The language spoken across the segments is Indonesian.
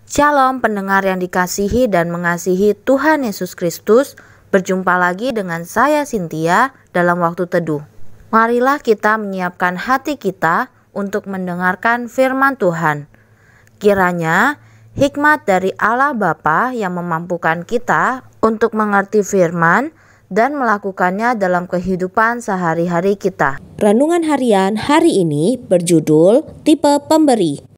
Shalom pendengar yang dikasihi dan mengasihi Tuhan Yesus Kristus. Berjumpa lagi dengan saya Cynthia dalam waktu teduh. Marilah kita menyiapkan hati kita untuk mendengarkan firman Tuhan. Kiranya hikmat dari Allah Bapa yang memampukan kita untuk mengerti firman dan melakukannya dalam kehidupan sehari-hari kita. Renungan harian hari ini berjudul Tipe Pemberi.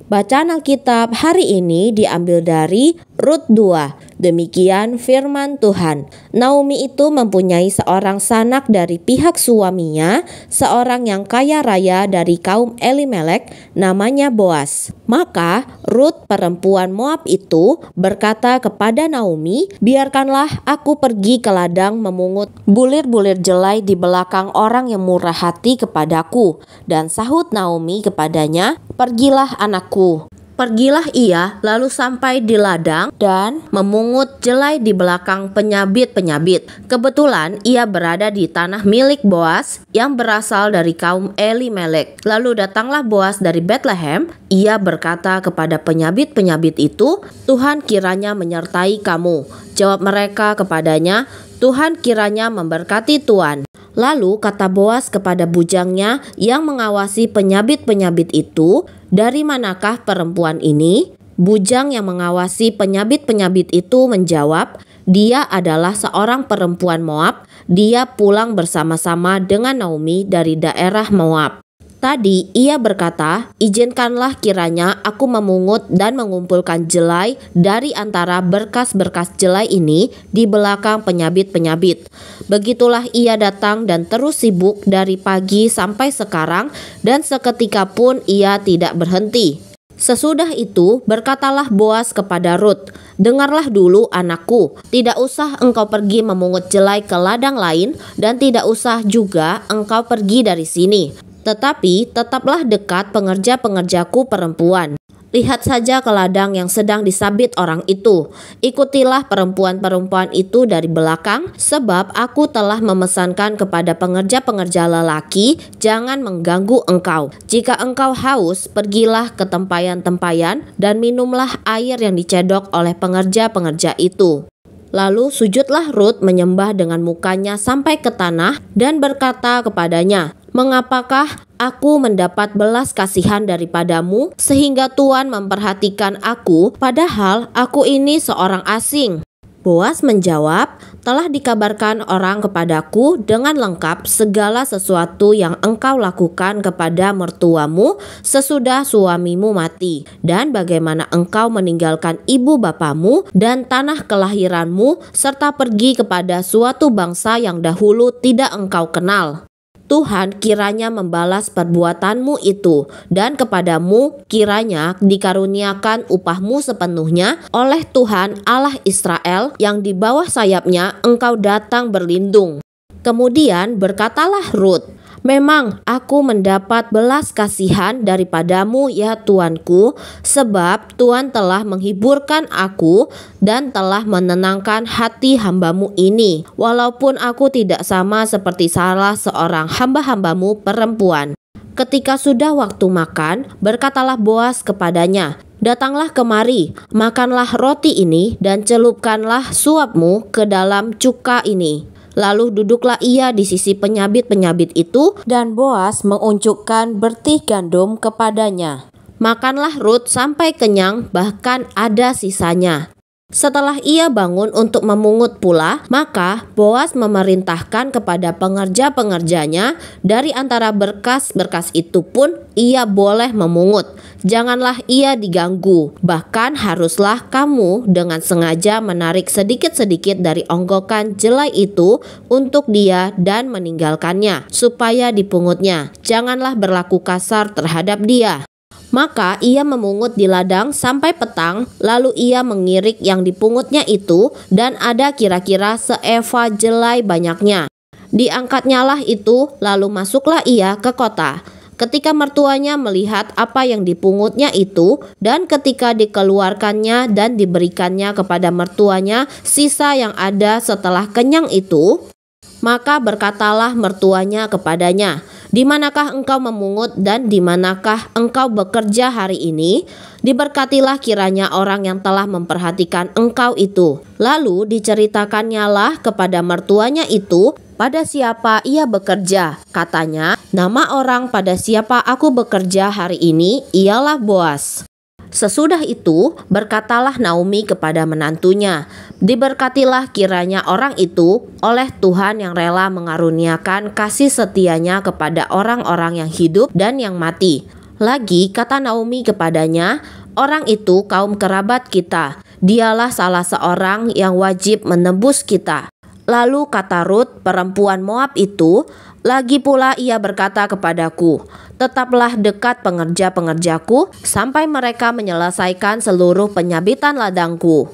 Bacaan Alkitab hari ini diambil dari Rut 2. Demikian firman Tuhan. Naomi itu mempunyai seorang sanak dari pihak suaminya, seorang yang kaya raya dari kaum Elimelek, namanya Boas. Maka Rut perempuan Moab itu berkata kepada Naomi, "Biarkanlah aku pergi ke ladang memungut bulir-bulir jelai di belakang orang yang murah hati kepadaku." Dan sahut Naomi kepadanya, "Pergilah anakku." Pergilah ia lalu sampai di ladang dan memungut jelai di belakang penyabit-penyabit. Kebetulan ia berada di tanah milik Boas yang berasal dari kaum Elimelek. Lalu datanglah Boas dari Bethlehem. Ia berkata kepada penyabit-penyabit itu, "Tuhan kiranya menyertai kamu." Jawab mereka kepadanya, "Tuhan kiranya memberkati tuan." Lalu kata Boas kepada bujangnya yang mengawasi penyabit-penyabit itu, "Dari manakah perempuan ini?" Bujang yang mengawasi penyabit-penyabit itu menjawab, "Dia adalah seorang perempuan Moab. Dia pulang bersama-sama dengan Naomi dari daerah Moab. Tadi ia berkata, 'Izinkanlah kiranya aku memungut dan mengumpulkan jelai dari antara berkas-berkas jelai ini di belakang penyabit-penyabit.' Begitulah ia datang dan terus sibuk dari pagi sampai sekarang, dan seketika pun ia tidak berhenti." Sesudah itu berkatalah Boas kepada Rut, "Dengarlah dulu anakku, tidak usah engkau pergi memungut jelai ke ladang lain, dan tidak usah juga engkau pergi dari sini. Tetapi tetaplah dekat pengerja-pengerjaku perempuan. Lihat saja ke ladang yang sedang disabit orang itu. Ikutilah perempuan-perempuan itu dari belakang, sebab aku telah memesankan kepada pengerja-pengerja lelaki, jangan mengganggu engkau. Jika engkau haus, pergilah ke tempayan-tempayan dan minumlah air yang dicedok oleh pengerja-pengerja itu." Lalu sujudlah Rut menyembah dengan mukanya sampai ke tanah dan berkata kepadanya, "Mengapakah aku mendapat belas kasihan daripadamu sehingga Tuhan memperhatikan aku, padahal aku ini seorang asing?" Boas menjawab, "Telah dikabarkan orang kepadaku dengan lengkap segala sesuatu yang engkau lakukan kepada mertuamu sesudah suamimu mati, dan bagaimana engkau meninggalkan ibu bapamu dan tanah kelahiranmu serta pergi kepada suatu bangsa yang dahulu tidak engkau kenal. Tuhan kiranya membalas perbuatanmu itu, dan kepadamu kiranya dikaruniakan upahmu sepenuhnya oleh Tuhan Allah Israel yang di bawah sayapnya engkau datang berlindung." Kemudian berkatalah Rut, "Memang aku mendapat belas kasihan daripadamu ya tuanku, sebab Tuhan telah menghiburkan aku dan telah menenangkan hati hambamu ini, walaupun aku tidak sama seperti salah seorang hamba-hambamu perempuan." Ketika sudah waktu makan, berkatalah Boas kepadanya, "Datanglah kemari, makanlah roti ini dan celupkanlah suapmu ke dalam cuka ini." Lalu duduklah ia di sisi penyabit-penyabit itu, dan Boas mengunjukkan bertih gandum kepadanya. Makanlah Rut sampai kenyang, bahkan ada sisanya. Setelah ia bangun untuk memungut pula, maka Boas memerintahkan kepada pengerja-pengerjanya, dari antara berkas-berkas itu pun ia boleh memungut. Janganlah ia diganggu, bahkan haruslah kamu dengan sengaja menarik sedikit-sedikit dari onggokan jelai itu untuk dia dan meninggalkannya, supaya dipungutnya. Janganlah berlaku kasar terhadap dia. Maka ia memungut di ladang sampai petang, lalu ia mengirik yang dipungutnya itu, dan ada kira-kira seeva jelai banyaknya. Diangkatnyalah itu, lalu masuklah ia ke kota. Ketika mertuanya melihat apa yang dipungutnya itu, dan ketika dikeluarkannya dan diberikannya kepada mertuanya sisa yang ada setelah kenyang itu, maka berkatalah mertuanya kepadanya, Di manakah engkau memungut dan di manakah engkau bekerja hari ini? Diberkatilah kiranya orang yang telah memperhatikan engkau itu. Lalu diceritakannya lah kepada mertuanya itu pada siapa ia bekerja. Katanya, nama orang pada siapa aku bekerja hari ini ialah Boas. Sesudah itu berkatalah Naomi kepada menantunya, diberkatilah kiranya orang itu oleh Tuhan yang rela mengaruniakan kasih setianya kepada orang-orang yang hidup dan yang mati. Lagi kata Naomi kepadanya, orang itu kaum kerabat kita, dialah salah seorang yang wajib menebus kita. Lalu kata Rut, perempuan Moab itu, lagi pula ia berkata kepadaku, tetaplah dekat pengerja-pengerjaku sampai mereka menyelesaikan seluruh penyabitan ladangku.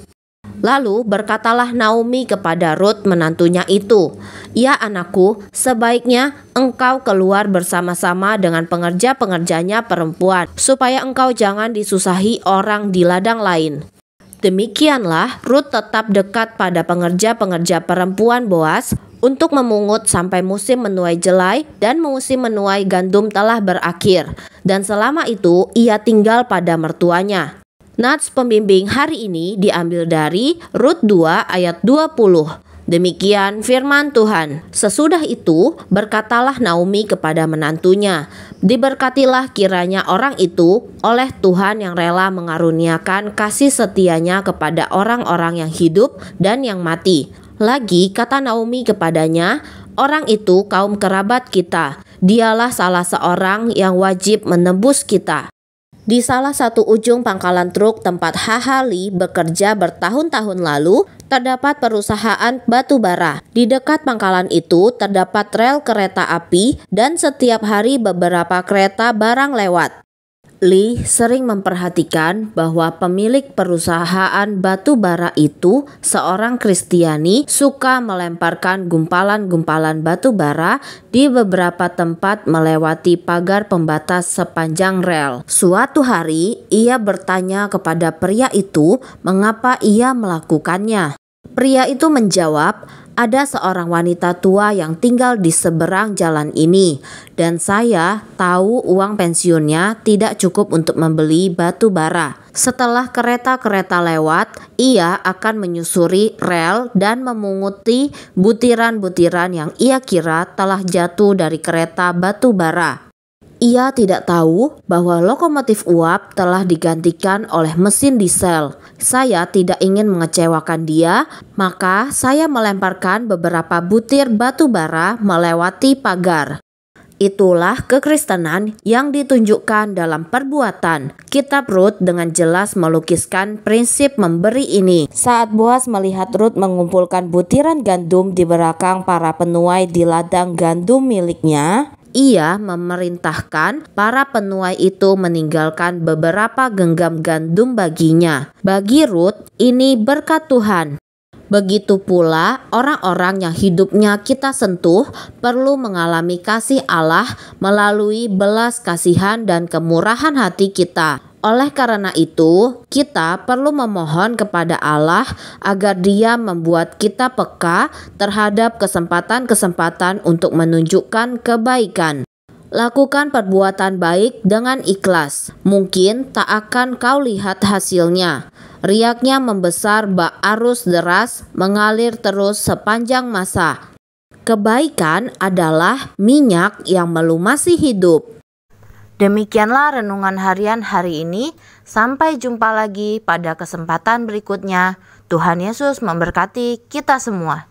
Lalu berkatalah Naomi kepada Rut menantunya itu, ya anakku, sebaiknya engkau keluar bersama-sama dengan pengerja-pengerjanya perempuan, supaya engkau jangan disusahi orang di ladang lain. Demikianlah Rut tetap dekat pada pengerja-pengerja perempuan Boas untuk memungut sampai musim menuai jelai dan musim menuai gandum telah berakhir. Dan selama itu ia tinggal pada mertuanya. Nats pembimbing hari ini diambil dari Rut 2 ayat 20. Demikian firman Tuhan. Sesudah itu berkatalah Naomi kepada menantunya, diberkatilah kiranya orang itu oleh Tuhan yang rela mengaruniakan kasih setianya kepada orang-orang yang hidup dan yang mati. Lagi kata Naomi kepadanya, orang itu kaum kerabat kita, dialah salah seorang yang wajib menebus kita. Di salah satu ujung pangkalan truk tempat Hahali bekerja bertahun-tahun lalu, terdapat perusahaan batu bara. Di dekat pangkalan itu terdapat rel kereta api dan setiap hari beberapa kereta barang lewat. Lee sering memperhatikan bahwa pemilik perusahaan batu bara itu, seorang Kristiani, suka melemparkan gumpalan-gumpalan batu bara di beberapa tempat melewati pagar pembatas sepanjang rel. Suatu hari, ia bertanya kepada pria itu mengapa ia melakukannya. Pria itu menjawab, ada seorang wanita tua yang tinggal di seberang jalan ini, dan saya tahu uang pensiunnya tidak cukup untuk membeli batu bara. Setelah kereta-kereta lewat, ia akan menyusuri rel dan memunguti butiran-butiran yang ia kira telah jatuh dari kereta batu bara. Ia tidak tahu bahwa lokomotif uap telah digantikan oleh mesin diesel. Saya tidak ingin mengecewakan dia, maka saya melemparkan beberapa butir batu bara melewati pagar. Itulah kekristenan yang ditunjukkan dalam perbuatan. Kitab Rut dengan jelas melukiskan prinsip memberi ini. Saat Boas melihat Rut mengumpulkan butiran gandum di belakang para penuai di ladang gandum miliknya, ia memerintahkan para penuai itu meninggalkan beberapa genggam gandum baginya. Bagi Rut, ini berkat Tuhan. Begitu pula orang-orang yang hidupnya kita sentuh perlu mengalami kasih Allah melalui belas kasihan dan kemurahan hati kita. Oleh karena itu, kita perlu memohon kepada Allah agar Dia membuat kita peka terhadap kesempatan-kesempatan untuk menunjukkan kebaikan. Lakukan perbuatan baik dengan ikhlas. Mungkin tak akan kau lihat hasilnya. Riaknya membesar bak arus deras mengalir terus sepanjang masa. Kebaikan adalah minyak yang melumasi hidup. Demikianlah renungan harian hari ini. Sampai jumpa lagi pada kesempatan berikutnya. Tuhan Yesus memberkati kita semua.